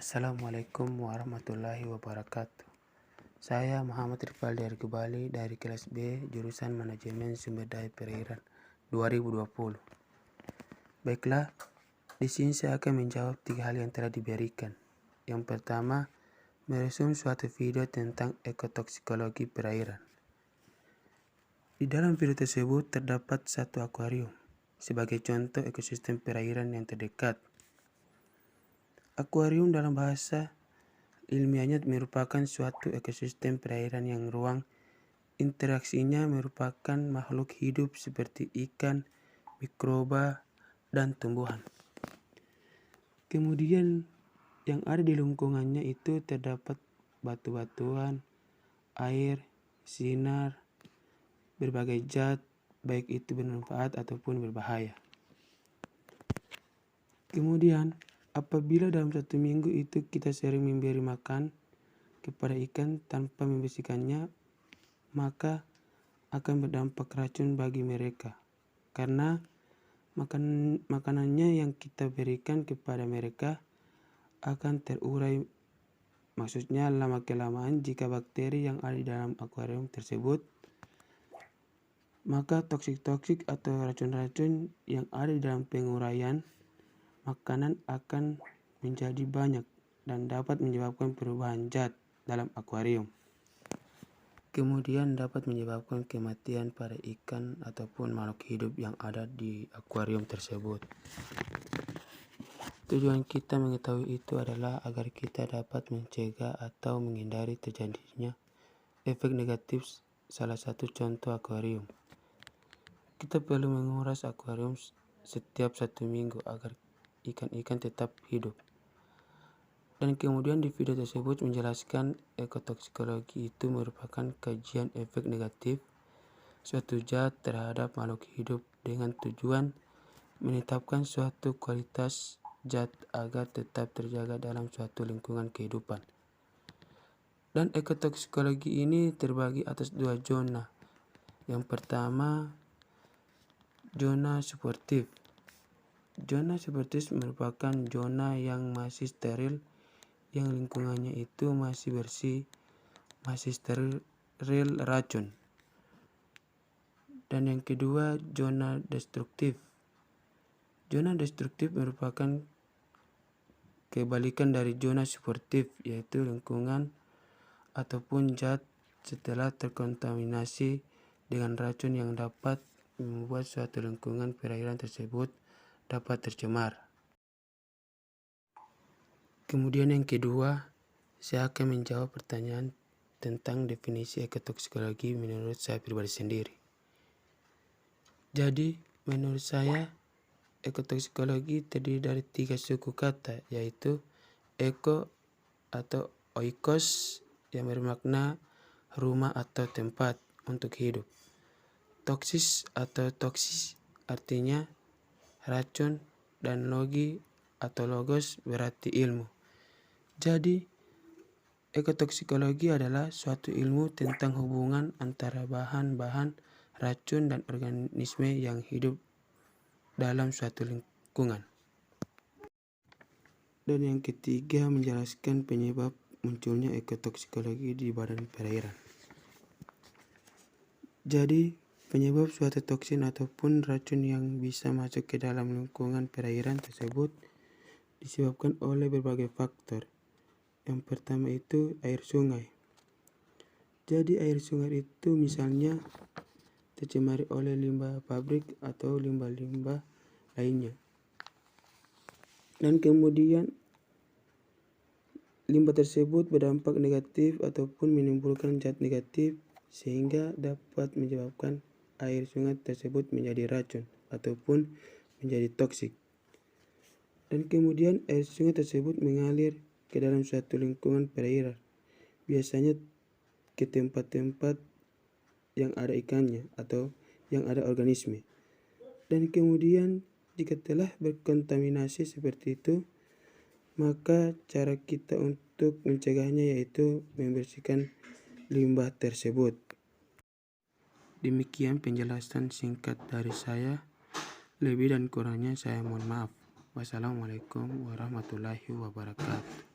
Assalamualaikum warahmatullahi wabarakatuh. Saya Muhammad Rifal dari Bali dari kelas B jurusan Manajemen Sumber Daya Perairan 2020. Baiklah, di sini saya akan menjawab 3 hal yang telah diberikan. Yang pertama, meresum suatu video tentang ekotoksikologi perairan. Di dalam video tersebut terdapat satu akuarium sebagai contoh ekosistem perairan yang terdekat. Akuarium dalam bahasa ilmiahnya merupakan suatu ekosistem perairan yang ruang interaksinya merupakan makhluk hidup seperti ikan, mikroba, dan tumbuhan. Kemudian yang ada di lingkungannya itu terdapat batu-batuan, air, sinar, berbagai zat, baik itu bermanfaat ataupun berbahaya. Kemudian apabila dalam 1 minggu itu kita sering memberi makan kepada ikan tanpa membersihkannya, maka akan berdampak racun bagi mereka. Karena makanannya yang kita berikan kepada mereka akan terurai. Maksudnya lama-kelamaan jika bakteri yang ada di dalam akuarium tersebut, maka toksik-toksik atau racun-racun yang ada di dalam penguraian makanan akan menjadi banyak dan dapat menyebabkan perubahan zat dalam akuarium. Kemudian dapat menyebabkan kematian pada ikan ataupun makhluk hidup yang ada di akuarium tersebut. Tujuan kita mengetahui itu adalah agar kita dapat mencegah atau menghindari terjadinya efek negatif salah satu contoh akuarium. Kita perlu menguras akuarium setiap 1 minggu agar ikan-ikan tetap hidup. Dan kemudian di video tersebut menjelaskan ekotoksikologi itu merupakan kajian efek negatif suatu zat terhadap makhluk hidup dengan tujuan menetapkan suatu kualitas zat agar tetap terjaga dalam suatu lingkungan kehidupan. Dan ekotoksikologi ini terbagi atas 2 zona. Yang pertama, zona suportif. Zona suportif merupakan zona yang masih steril, yang lingkungannya itu masih bersih, masih steril racun. Dan yang kedua, zona destruktif. Zona destruktif merupakan kebalikan dari zona suportif, yaitu lingkungan ataupun zat setelah terkontaminasi dengan racun yang dapat membuat suatu lingkungan perairan tersebut dapat tercemar. Kemudian yang kedua, saya akan menjawab pertanyaan tentang definisi ekotoksikologi menurut saya pribadi sendiri. Jadi, menurut saya, ekotoksikologi terdiri dari 3 suku kata, yaitu eko atau oikos yang bermakna rumah atau tempat untuk hidup. Toksis atau toksis artinya racun, dan logi atau logos berarti ilmu. Jadi, ekotoksikologi adalah suatu ilmu tentang hubungan antara bahan-bahan racun dan organisme yang hidup dalam suatu lingkungan. Dan yang ketiga, menjelaskan penyebab munculnya ekotoksikologi di badan perairan. Jadi, penyebab suatu toksin ataupun racun yang bisa masuk ke dalam lingkungan perairan tersebut disebabkan oleh berbagai faktor. Yang pertama itu air sungai. Jadi air sungai itu misalnya tercemari oleh limbah pabrik atau limbah-limbah lainnya. Dan kemudian limbah tersebut berdampak negatif ataupun menimbulkan zat negatif sehingga dapat menyebabkan air sungai tersebut menjadi racun ataupun menjadi toksik. Dan kemudian air sungai tersebut mengalir ke dalam suatu lingkungan perairan, biasanya ke tempat-tempat yang ada ikannya atau yang ada organisme. Dan kemudian jika telah berkontaminasi seperti itu, maka cara kita untuk mencegahnya yaitu membersihkan limbah tersebut. Demikian penjelasan singkat dari saya. Lebih dan kurangnya saya mohon maaf. Wassalamualaikum warahmatullahi wabarakatuh.